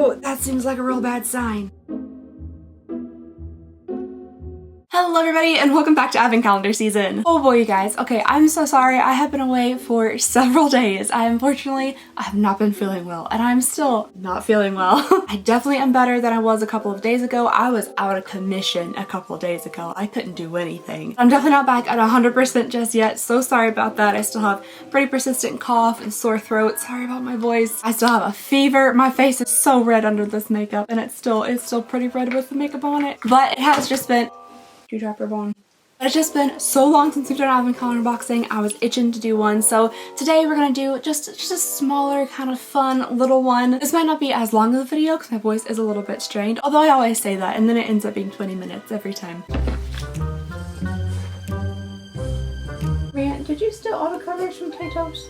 Ooh, that seems like a real bad sign. Hello everybody and welcome back to Advent Calendar season. Oh boy, you guys. Okay, I'm so sorry. I have been away for several days. I have not been feeling well and I'm still not feeling well. I definitely am better than I was a couple of days ago. I was out of commission a couple of days ago. I couldn't do anything. I'm definitely not back at 100% just yet. So sorry about that. I still have pretty persistent cough and sore throat. Sorry about my voice. I still have a fever. My face is so red under this makeup and it's still pretty red with the makeup on it. But it has just been dewdropper bone. It's just been so long since we've done Advent calendar unboxing. I was itching to do one, so today we're gonna do just a smaller, kind of fun little one. This might not be as long of a video because my voice is a little bit strained, although I always say that and then it ends up being 20 minutes every time. Rant, did you steal all the colors from Tato's?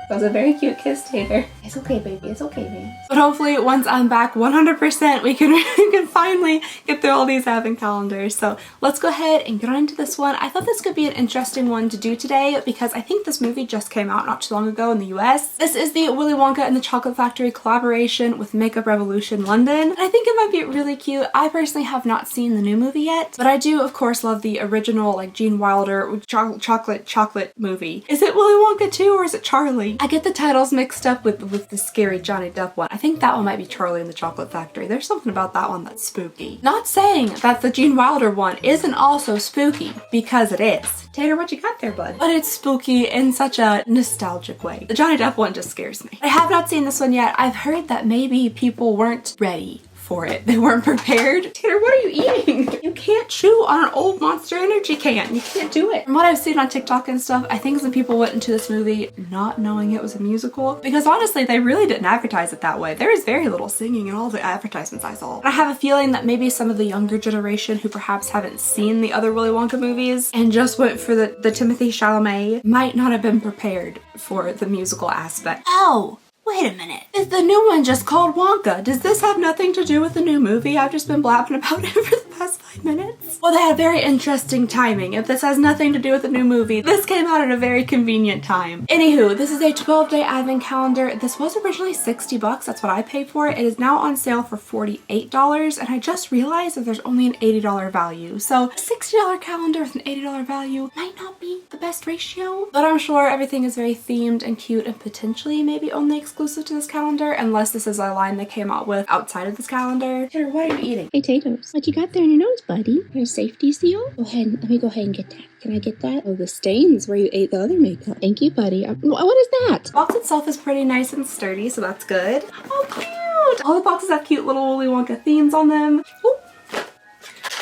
That was a very cute kiss, Tater. It's okay, baby. It's okay, man. But hopefully, once I'm back 100%, we can finally get through all these Advent calendars. So let's go ahead and get on into this one. I thought this could be an interesting one to do today because I think this movie just came out not too long ago in the US. This is the Willy Wonka and the Chocolate Factory collaboration with Makeup Revolution London. And I think it might be really cute. I personally have not seen the new movie yet, but I do, of course, love the original, like, Gene Wilder chocolate movie. Is it Willy Wonka 2 or is it Charlie? I get the titles mixed up with the scary Johnny Depp one. I think that one might be Charlie and the Chocolate Factory. There's something about that one that's spooky. Not saying that the Gene Wilder one isn't also spooky, because it is. Tater, what you got there, bud? But it's spooky in such a nostalgic way. The Johnny Depp one just scares me. I have not seen this one yet. I've heard that maybe people weren't ready for it. They weren't prepared. Tater, what are you eating? You can't chew on an old Monster Energy can. You can't do it. From what I've seen on TikTok and stuff, I think some people went into this movie not knowing it was a musical because honestly, they really didn't advertise it that way. There is very little singing in all the advertisements I saw. And I have a feeling that maybe some of the younger generation who perhaps haven't seen the other Willy Wonka movies and just went for the Timothée Chalamet might not have been prepared for the musical aspect. Oh! Wait a minute. Is the new one just called Wonka? Does this have nothing to do with the new movie I've just been blabbing about it for the past 5 minutes? Well, they had very interesting timing. If this has nothing to do with the new movie, this came out at a very convenient time. Anywho, this is a 12-day Advent calendar. This was originally 60 bucks. That's what I paid for it. It is now on sale for $48, and I just realized that there's only an $80 value. So a $60 calendar with an $80 value might not be the best ratio, but I'm sure everything is very themed and cute and potentially maybe only exclusive to this calendar, unless this is a line they came out with outside of this calendar. Tater, what are you eating? Potatoes. What you got there in your nose, buddy? Your safety seal? Go ahead. Let me go ahead and get that. Can I get that? Oh, the stains where you ate the other makeup. Thank you, buddy. What is that? The box itself is pretty nice and sturdy, so that's good. Oh, cute! All the boxes have cute little Willy Wonka themes on them. Ooh.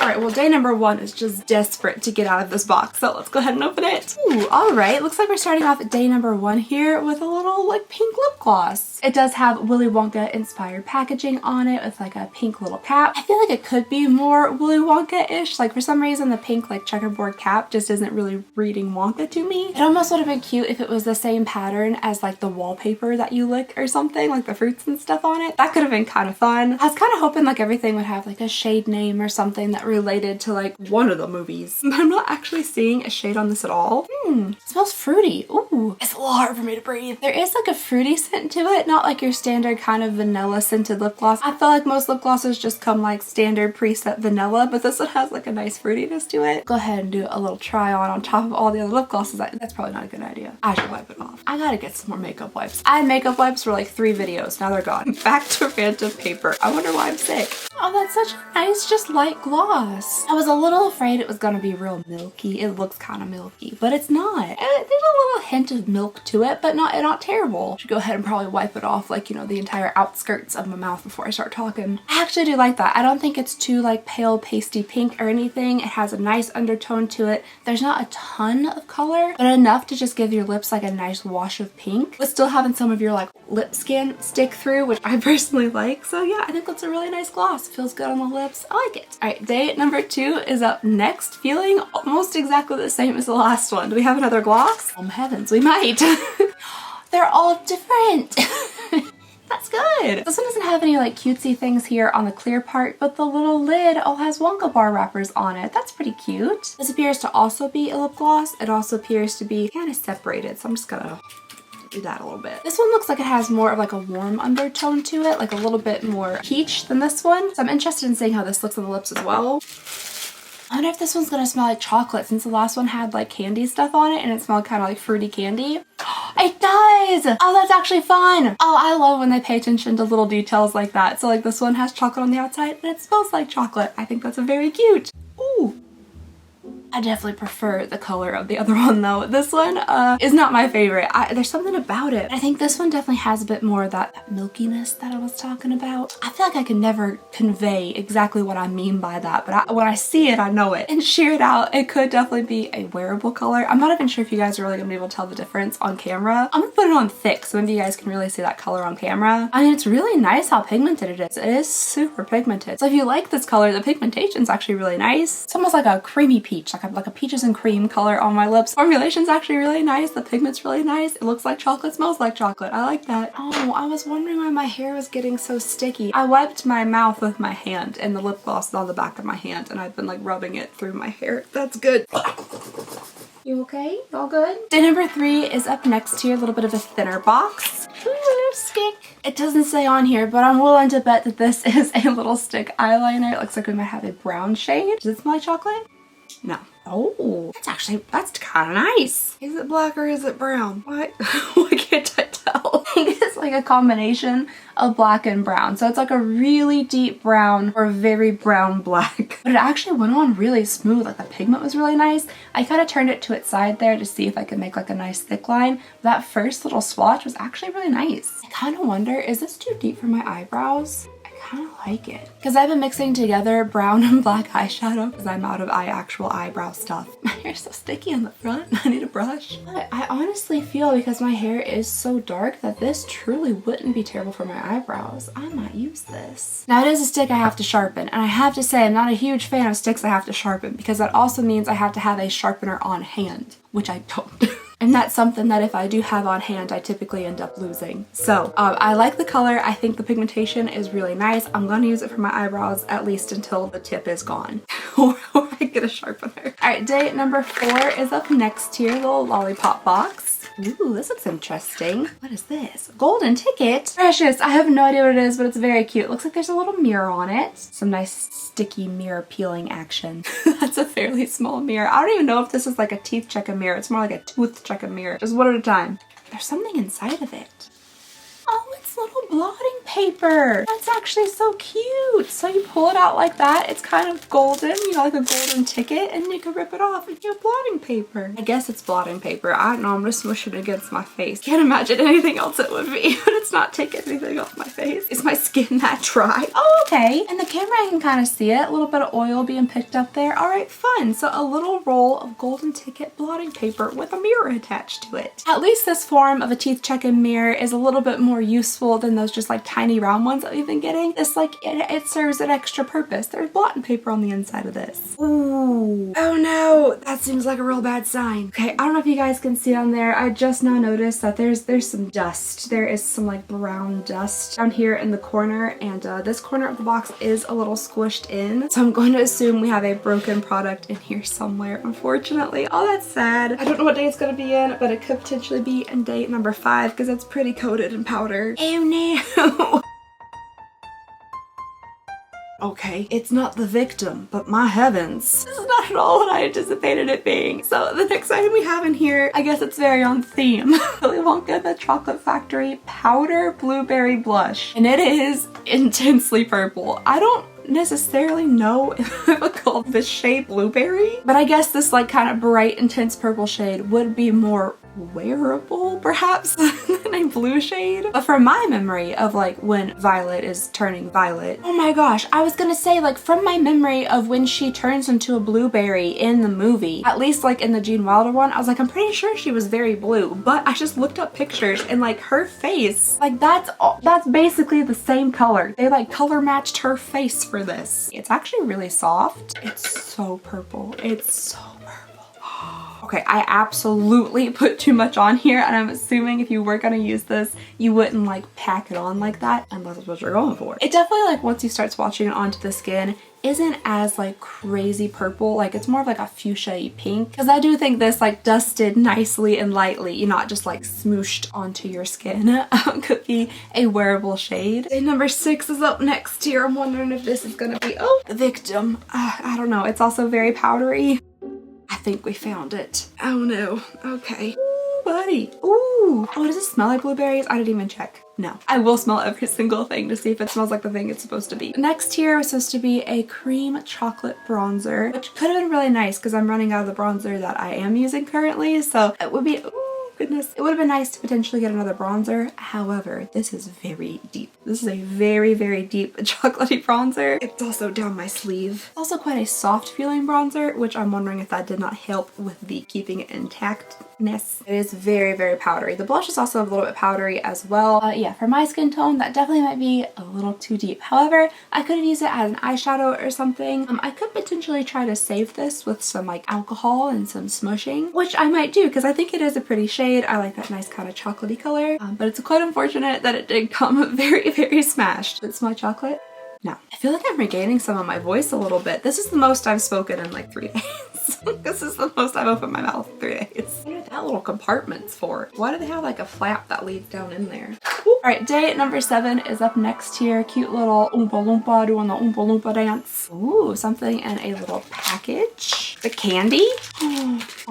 Alright, well, day number 1 is just desperate to get out of this box, so let's go ahead and open it. Ooh, alright, looks like we're starting off day number 1 here with a little, like, pink lip gloss. It does have Willy Wonka inspired packaging on it with, like, a pink little cap. I feel like it could be more Willy Wonka-ish. Like, for some reason, the pink, like, checkerboard cap just isn't really reading Wonka to me. It almost would have been cute if it was the same pattern as, like, the wallpaper that you lick or something, like the fruits and stuff on it. That could have been kind of fun. I was kind of hoping, like, everything would have, like, a shade name or something that related to like one of the movies. But I'm not actually seeing a shade on this at all. It smells fruity. Ooh, it's a little hard for me to breathe. There is like a fruity scent to it, not like your standard kind of vanilla scented lip gloss. I feel like most lip glosses just come like standard preset vanilla, but this one has like a nice fruitiness to it. Go ahead and do a little try on top of all the other lip glosses. That's probably not a good idea. I should wipe it off. I gotta get some more makeup wipes. I had makeup wipes for like 3 videos. Now they're gone. Back to Phantom paper. I wonder why I'm sick. Oh, that's such a nice, just light gloss. I was a little afraid it was gonna be real milky. It looks kind of milky, but it's not. There's a little hint of milk to it, but not terrible. Should go ahead and probably wipe it off, like, you know, the entire outskirts of my mouth before I start talking. I actually do like that. I don't think it's too like pale pasty pink or anything. It has a nice undertone to it. There's not a ton of color, but enough to just give your lips like a nice wash of pink, but still having some of your like lip skin stick through, which I personally like. So yeah, I think that's a really nice gloss. Feels good on the lips. I like it. All right, day number 2 is up next, feeling almost exactly the same as the last one. Do we have another gloss? Oh heavens, we might. They're all different. That's good. This one doesn't have any like cutesy things here on the clear part, but the little lid all has Wonka bar wrappers on it. That's pretty cute. This appears to also be a lip gloss. It also appears to be kind of separated, so I'm just gonna do that a little bit. This one looks like it has more of like a warm undertone to it, like a little bit more peach than this one. So I'm interested in seeing how this looks on the lips as well. I wonder if this one's gonna smell like chocolate since the last one had like candy stuff on it and it smelled kind of like fruity candy. It does! Oh, that's actually fun! Oh, I love when they pay attention to little details like that. So like this one has chocolate on the outside and it smells like chocolate. I think that's very cute. Ooh. I definitely prefer the color of the other one though. This one is not my favorite. There's something about it. I think this one definitely has a bit more of that milkiness that I was talking about. I feel like I can never convey exactly what I mean by that, but when I see it, I know it. And sheer it out, it could definitely be a wearable color. I'm not even sure if you guys are really gonna be able to tell the difference on camera. I'm gonna put it on thick so maybe you guys can really see that color on camera. I mean, it's really nice how pigmented it is. It is super pigmented. So if you like this color, the pigmentation is actually really nice. It's almost like a creamy peach, like a peaches and cream color on my lips. Formulation's actually really nice. The pigment's really nice. It looks like chocolate, smells like chocolate. I like that. Oh, I was wondering why my hair was getting so sticky. I wiped my mouth with my hand and the lip gloss is on the back of my hand and I've been like rubbing it through my hair. That's good. You okay? All good? Day number 3 is up next here, a little bit of a thinner box. Ooh, a little stick. It doesn't say on here, but I'm willing to bet that this is a little stick eyeliner. It looks like we might have a brown shade. Does it smell like chocolate? No. Oh, that's kind of nice. Is it black or is it brown? What? Why can't I tell? I think it's like a combination of black and brown. So it's like a really deep brown or very brown black. But it actually went on really smooth. Like the pigment was really nice. I kind of turned it to its side there to see if I could make like a nice thick line. That first little swatch was actually really nice. I kind of wonder, is this too deep for my eyebrows? I kind of like it because I've been mixing together brown and black eyeshadow because I'm out of actual eyebrow stuff. My hair's so sticky on the front. I need a brush. But I honestly feel because my hair is so dark that this truly wouldn't be terrible for my eyebrows. I might use this. Now it is a stick I have to sharpen, and I have to say I'm not a huge fan of sticks I have to sharpen because that also means I have to have a sharpener on hand, which I don't. And that's something that if I do have on hand, I typically end up losing. So I like the color. I think the pigmentation is really nice. I'm gonna use it for my eyebrows at least until the tip is gone or I get a sharpener. All right, day number 4 is up next here, little lollipop box. Ooh, this looks interesting. What is this? Golden ticket? Precious. I have no idea what it is, but it's very cute. It looks like there's a little mirror on it. Some nice sticky mirror peeling action. That's a fairly small mirror. I don't even know if this is like a teeth checker mirror. It's more like a tooth checker mirror. Just one at a time. There's something inside of it. Oh, it's little blotting paper. That's actually so cute. So you pull it out like that. It's kind of golden, you know, like a golden ticket, and you can rip it off and you have blotting paper. I guess it's blotting paper. I don't know. I'm just smushing it against my face. Can't imagine anything else it would be, but it's not taking anything off my face. Is my skin that dry? Oh, okay. In the camera, I can kind of see it. A little bit of oil being picked up there. All right, fun. So a little roll of golden ticket blotting paper with a mirror attached to it. At least this form of a teeth check-in mirror is a little bit more useful than those just like tiny round ones that we've been getting. This like it serves an extra purpose. There's blotting paper on the inside of this. Ooh. Oh no, that seems like a real bad sign. Okay, I don't know if you guys can see on there. I just now noticed that there's some dust. There is some like brown dust down here in the corner, and this corner of the box is a little squished in. So I'm going to assume we have a broken product in here somewhere, unfortunately. Oh, that's sad. I don't know what day it's gonna be in, but it could potentially be in day number 5 because it's pretty coated in powder. Oh no. Okay, it's not the victim, but my heavens. This is not at all what I anticipated it being. So the next item we have in here, I guess it's very on theme. Willy Wonka the Chocolate Factory Powder Blueberry Blush. And it is intensely purple. I don't necessarily know if I would call this shade blueberry, but I guess this like kind of bright, intense purple shade would be more wearable perhaps than a blue shade. But from my memory of like when Violet is turning violet, oh my gosh, I was gonna say like from my memory of when she turns into a blueberry in the movie, at least like in the Gene Wilder one, I was like, I'm pretty sure she was very blue, but I just looked up pictures and like her face, like that's basically the same color. They like color matched her face for this. It's actually really soft. It's so purple. It's so purple. Okay, I absolutely put too much on here, and I'm assuming if you were gonna use this, you wouldn't like pack it on like that unless that's what you're going for. It definitely, like, once you start swatching it onto the skin, isn't as like crazy purple. Like, it's more of like a fuchsia pink, because I do think this like dusted nicely and lightly, you're not just like smooshed onto your skin, could be a wearable shade. And number 6 is up next here. I'm wondering if this is gonna be, oh, the victim. I don't know. It's also very powdery. I think we found it. Oh no. Okay. Ooh, buddy. Ooh. Oh, does it smell like blueberries? I didn't even check. No. I will smell every single thing to see if it smells like the thing it's supposed to be. Next here was supposed to be a cream chocolate bronzer, which could have been really nice because I'm running out of the bronzer that I am using currently. So it would be, ooh, goodness. It would have been nice to potentially get another bronzer. However, this is very deep. This is a very, very deep chocolatey bronzer. It's also down my sleeve. Also quite a soft feeling bronzer, which I'm wondering if that did not help with the keeping it intactness. It is very, very powdery. The blush is also a little bit powdery as well. Yeah, for my skin tone, that definitely might be a little too deep. However, I could have used it as an eyeshadow or something. I could potentially try to save this with some like alcohol and some smushing, which I might do because I think it is a pretty shade. I like that nice kind of chocolatey color, but it's quite unfortunate that it did come very, very smashed. Did it smell like chocolate? No. I feel like I'm regaining some of my voice a little bit. This is the most I've spoken in like 3 days. This is the most I've opened my mouth in 3 days. What are that little compartments for? Why do they have like a flap that leads down in there? All right, day number 7 is up next here. Cute little Oompa Loompa doing the Oompa Loompa dance. Ooh, something in a little package. The candy?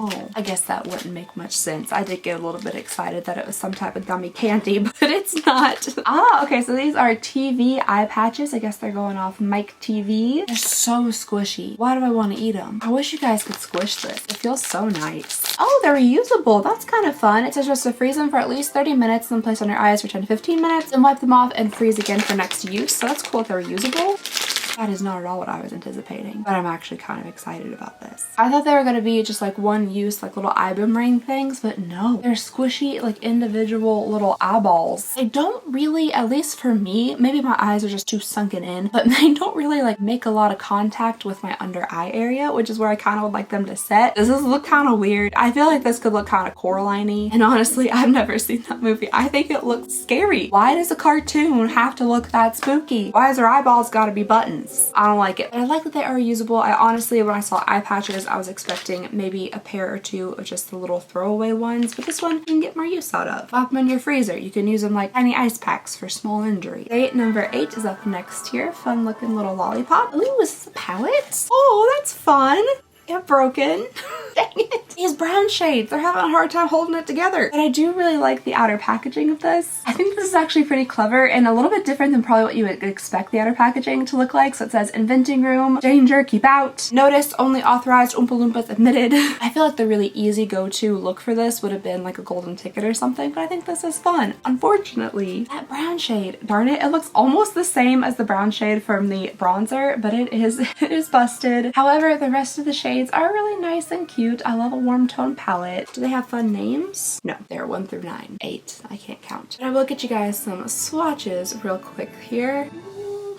Oh, I guess that wouldn't make much sense. I did get a little bit excited that it was some type of gummy candy, but it's not. Ah, okay, so these are TV eye patches. I guess they're going off Mike TV. They're so squishy. Why do I want to eat them? I wish you guys could squish this. It feels so nice. Oh, they're reusable. That's kind of fun. It says just to freeze them for at least 30 minutes, then place on your eyes for 10 to 15 minutes, and wipe them off and freeze again for next use. So that's cool if they're reusable. That is not at all what I was anticipating, but I'm actually kind of excited about this. I thought they were going to be just like one use, like little eye boomerang things, but no, they're squishy, like individual little eyeballs. They don't really, at least for me, maybe my eyes are just too sunken in, but they don't really like make a lot of contact with my under eye area, which is where I kind of would like them to set. Does this look kind of weird? I feel like this could look kind of Coraline-y, and honestly, I've never seen that movie. I think it looks scary. Why does a cartoon have to look that spooky? Why is their eyeballs gotta be buttons? I don't like it, but I like that they are reusable. I honestly, when I saw eye patches, I was expecting maybe a pair or two of just the little throwaway ones, but this one you can get more use out of. Pop them in your freezer. You can use them like tiny ice packs for small injury. Day number 8 is up next here. Fun looking little lollipop. Ooh, is this a palette? Oh, that's fun. Get broken. Dang it. These brown shades, they're having a hard time holding it together. But I do really like the outer packaging of this. I think this is actually pretty clever and a little bit different than probably what you would expect the outer packaging to look like. So it says inventing room, danger, keep out, notice, only authorized Oompa Loompas admitted. I feel like the really easy go-to look for this would have been like a golden ticket or something, but I think this is fun. Unfortunately, that brown shade, darn it, it looks almost the same as the brown shade from the bronzer, but it is busted. However, the rest of the shades are really nice and cute. I love a warm tone palette. Do they have fun names? No, they're 1 through 9. 8. I can't count. But I will get you guys some swatches real quick here.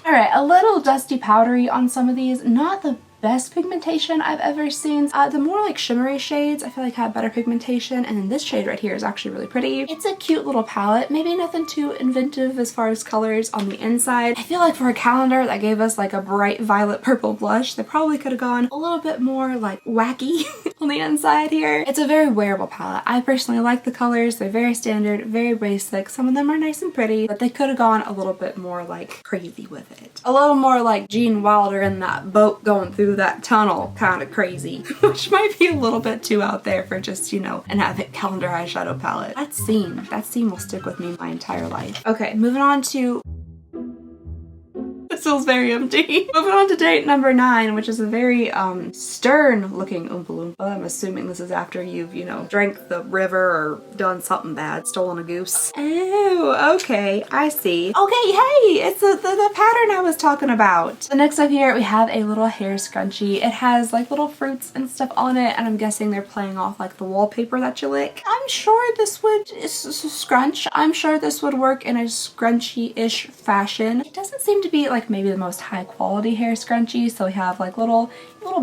All right, a little dusty powdery on some of these. Not the best pigmentation I've ever seen. The more like shimmery shades I feel like have better pigmentation, and then this shade right here is actually really pretty. It's a cute little palette, maybe nothing too inventive as far as colors on the inside. I feel like for a calendar that gave us like a bright violet purple blush, they probably could have gone a little bit more like wacky on the inside here. It's a very wearable palette. I personally like the colors. They're very standard, very basic. Some of them are nice and pretty, but they could have gone a little bit more like crazy with it. A little more like Gene Wilder in that boat going through that tunnel kind of crazy, which might be a little bit too out there for just, you know, an Avid calendar eyeshadow palette. That scene will stick with me my entire life. Okay, moving on to This feels very empty. Moving on to date number 9, which is a very stern looking Oompa Loompa. I'm assuming this is after you've, you know, drank the river or done something bad, stolen a goose. Oh, okay, I see. Okay, hey, it's the pattern I was talking about. So next up here we have a little hair scrunchie. It has like little fruits and stuff on it, and I'm guessing they're playing off like the wallpaper that you lick. I'm sure this would scrunch. I'm sure this would work in a scrunchy-ish fashion. It doesn't seem to be like maybe the most high quality hair scrunchie, so we have like little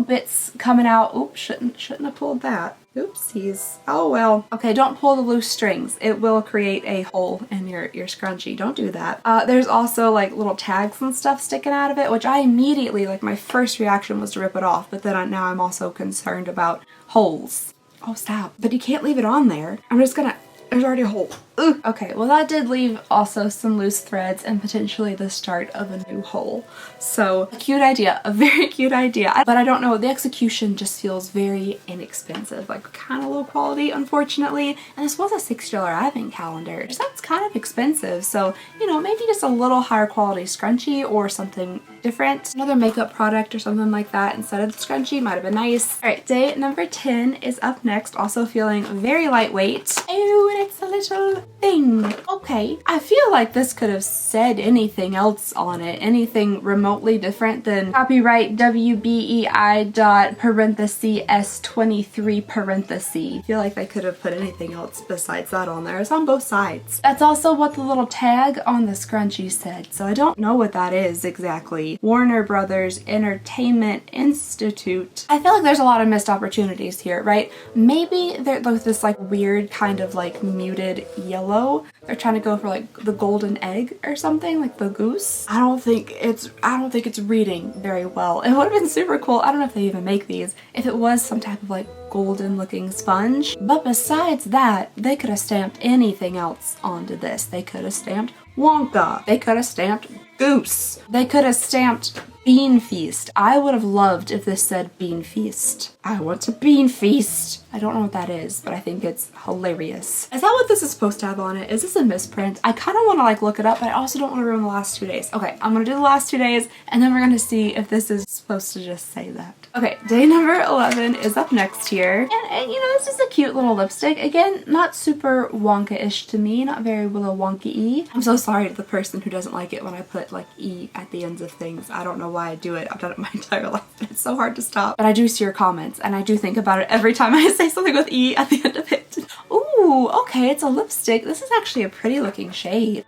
bits coming out. Oops, shouldn't have pulled that. Oopsies. Oh well. Okay, don't pull the loose strings. It will create a hole in your scrunchie. Don't do that. There's also like little tags and stuff sticking out of it, which I immediately, like my first reaction was to rip it off, but then now I'm also concerned about holes. Oh, stop. But you can't leave it on there. I'm just gonna, there's already a hole. Ugh. Okay, well that did leave also some loose threads and potentially the start of a new hole. So, a cute idea, a very cute idea. But I don't know, the execution just feels very inexpensive, like kind of low quality, unfortunately. And this was a $6 advent calendar. So that's kind of expensive. So, you know, maybe just a little higher quality scrunchie or something different. Another makeup product or something like that instead of the scrunchie might have been nice. All right, day number 10 is up next. Also feeling very lightweight. Oh, and it's a little thing. Okay, I feel like this could have said anything else on it, anything remotely different than copyright WBEI dot parenthesis S23 parenthesis. I feel like they could have put anything else besides that on there. It's on both sides. That's also what the little tag on the scrunchie said, so I don't know what that is exactly. Warner Brothers Entertainment Institute. I feel like there's a lot of missed opportunities here, right? Maybe they're with this like weird kind of like muted yellow. They're trying to go for like the golden egg or something, like the goose. I don't think it's reading very well. It would have been super cool. I don't know if they even make these. If it was some type of like golden looking sponge. But besides that, they could have stamped anything else onto this. They could have stamped Wonka. They could have stamped goose. They could have stamped Bean Feast. I would have loved if this said Bean Feast. I want a bean feast. I don't know what that is, but I think it's hilarious. Is that what this is supposed to have on it? Is this a misprint? I kind of want to like look it up, but I also don't want to ruin the last 2 days. Okay, I'm gonna do the last 2 days and then we're gonna see if this is supposed to just say that. Okay, day number 11 is up next here. And you know, this is a cute little lipstick. Again, not super Wonka-ish to me, not very Willow Wonka-y. I'm so sorry to the person who doesn't like it when I put like E at the ends of things. I don't know why I do it. I've done it my entire life and it's so hard to stop. But I do see your comments and I do think about it every time I say something with E at the end of it. Ooh, okay, it's a lipstick. This is actually a pretty looking shade.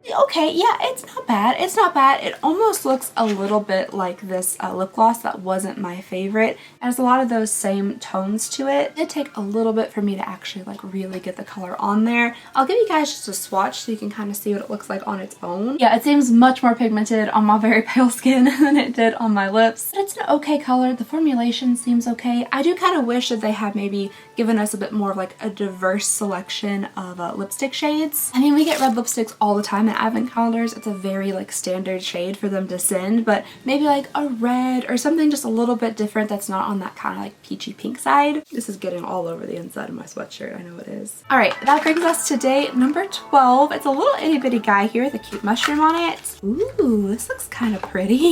Okay, yeah, it's not bad. It's not bad. It almost looks a little bit like this lip gloss that wasn't my favorite. It has a lot of those same tones to it. It did take a little bit for me to actually like really get the color on there. I'll give you guys just a swatch so you can kind of see what it looks like on its own. Yeah, it seems much more pigmented on my very pale skin than it did on my lips. But it's an okay color. The formulation seems okay. I do kind of wish that they had maybe given us a bit more of like a diverse selection of lipstick shades. I mean, we get red lipsticks all the time in advent calendars. It's a very like standard shade for them to send, but maybe like a red or something just a little bit different that's not on that kind of like peachy pink side. This is getting all over the inside of my sweatshirt. I know it is. All right, that brings us to day number 12. It's a little itty bitty guy here with a cute mushroom on it. Ooh, this looks kind of pretty.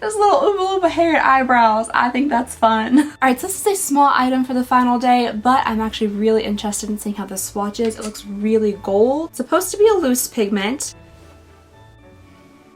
This little Oompa Loompa hair and eyebrows. I think that's fun. All right, so this is a small item for the final day, but I'm actually really interested in seeing how this swatches. It looks really gold. It's supposed to be a loose pigment.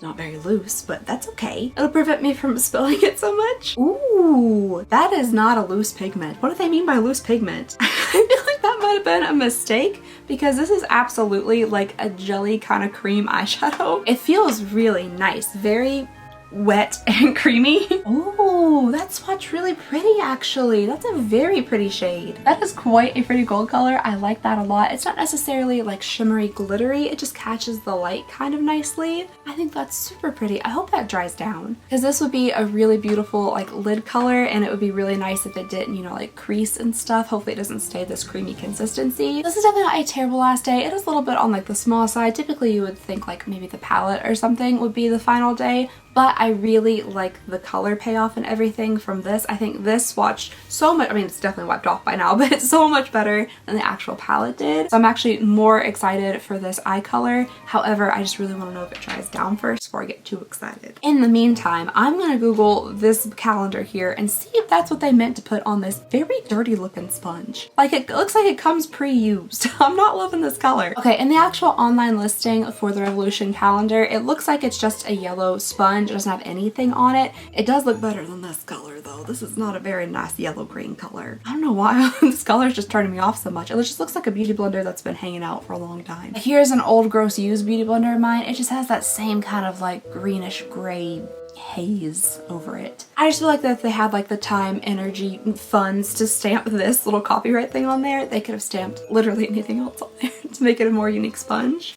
Not very loose, but that's okay. It'll prevent me from spilling it so much. Ooh, that is not a loose pigment. What do they mean by loose pigment? I feel like that might have been a mistake because this is absolutely like a jelly kind of cream eyeshadow. It feels really nice, very wet and creamy. Oh, that swatch really pretty actually. That's a very pretty shade. That is quite a pretty gold color. I like that a lot. It's not necessarily like shimmery glittery. It just catches the light kind of nicely. I think that's super pretty. I hope that dries down because this would be a really beautiful like lid color and it would be really nice if it didn't, you know, like crease and stuff. Hopefully it doesn't stay this creamy consistency. This is definitely not a terrible last day. It is a little bit on like the small side. Typically you would think like maybe the palette or something would be the final day, but I really like the color payoff and everything from this. I think this swatched so much, I mean it's definitely wiped off by now, but it's so much better than the actual palette did. So I'm actually more excited for this eye color. However, I just really want to know if it dries down first before I get too excited. In the meantime, I'm gonna Google this calendar here and see if that's what they meant to put on this very dirty looking sponge. Like it looks like it comes pre-used. I'm not loving this color. Okay, in the actual online listing for the Revolution calendar, it looks like it's just a yellow sponge. It doesn't have anything on it. It does look better than this color though. This is not a very nice yellow green color. I don't know why this color is just turning me off so much. It just looks like a beauty blender that's been hanging out for a long time. Here's an old gross used beauty blender of mine. It just has that same kind of like greenish gray haze over it. I just feel like that if they had like the time, energy, funds to stamp this little copyright thing on there, they could have stamped literally anything else on there to make it a more unique sponge.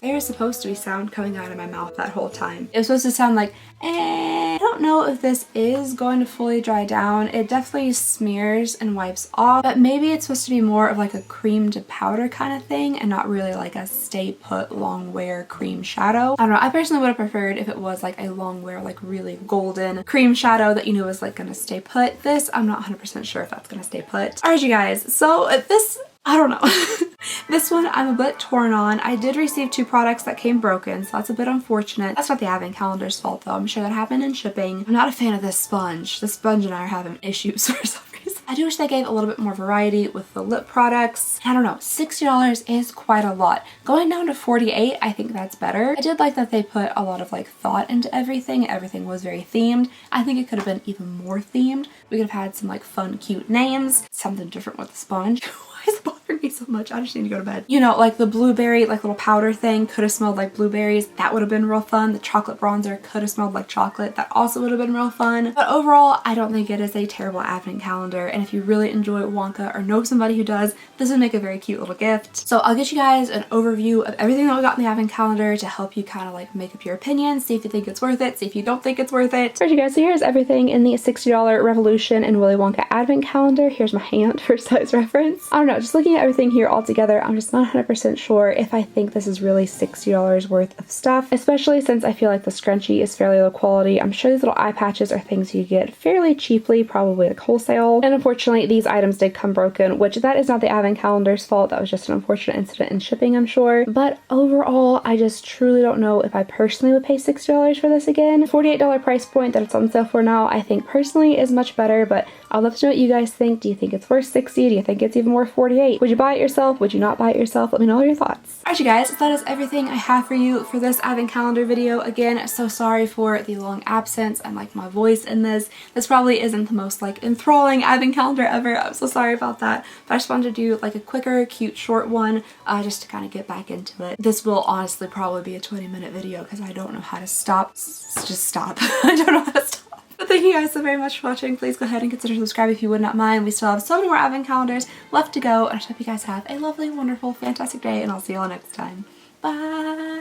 There is supposed to be sound coming out of my mouth that whole time. It was supposed to sound like, I don't know if this is going to fully dry down. It definitely smears and wipes off, but maybe it's supposed to be more of like a cream to powder kind of thing and not really like a stay put long wear cream shadow. I don't know, I personally would have preferred if it was like a long wear, like really golden cream shadow that you knew was like gonna stay put. This, I'm not 100% sure if that's gonna stay put. Alright you guys, so this, I don't know. This one I'm a bit torn on. I did receive 2 products that came broken, so that's a bit unfortunate. That's not the advent calendar's fault though. I'm sure that happened in shipping. I'm not a fan of this sponge. The sponge and I are having issues for some reason. I do wish they gave a little bit more variety with the lip products. I don't know, $60 is quite a lot. Going down to $48, I think that's better. I did like that they put a lot of like thought into everything. Everything was very themed. I think it could have been even more themed. We could have had some like fun, cute names, something different with the sponge. Why is it bothering me so much? I just need to go to bed. You know, like the blueberry, like little powder thing could have smelled like blueberries. That would have been real fun. The chocolate bronzer could have smelled like chocolate. That also would have been real fun. But overall, I don't think it is a terrible advent calendar. And if you really enjoy Wonka or know somebody who does, this would make a very cute little gift. So I'll get you guys an overview of everything that we got in the advent calendar to help you kind of like make up your opinion, see if you think it's worth it, see if you don't think it's worth it. Alright you guys, so here's everything in the $60 Revolution and Willy Wonka advent calendar. Here's my hand for size reference. I don't know, just looking at everything here all together, I'm just not 100% sure if I think this is really $60 worth of stuff, especially since I feel like the scrunchie is fairly low quality. I'm sure these little eye patches are things you get fairly cheaply, probably like wholesale. And unfortunately, these items did come broken, which that is not the advent calendar's fault. That was just an unfortunate incident in shipping, I'm sure. But overall, I just truly don't know if I personally would pay $60 for this again. $48 price point that it's on sale for now, I think personally is much better, but I'd love to know what you guys think. Do you think it's worth $60? Do you think it's even worth $48? Would you buy it yourself? Would you not buy it yourself? Let me know all your thoughts. Alright you guys, that is everything I have for you for this advent calendar video. Again, so sorry for the long absence and like my voice in this. This probably isn't the most like enthralling advent calendar ever. I'm so sorry about that. But I just wanted to do like a quicker, cute, short one just to kind of get back into it. This will honestly probably be a 20-minute video because I don't know how to stop. Just stop. I don't know how to stop. But thank you guys so very much for watching. Please go ahead and consider subscribing if you would not mind. We still have so many more advent calendars left to go. And I hope you guys have a lovely, wonderful, fantastic day. And I'll see you all next time. Bye!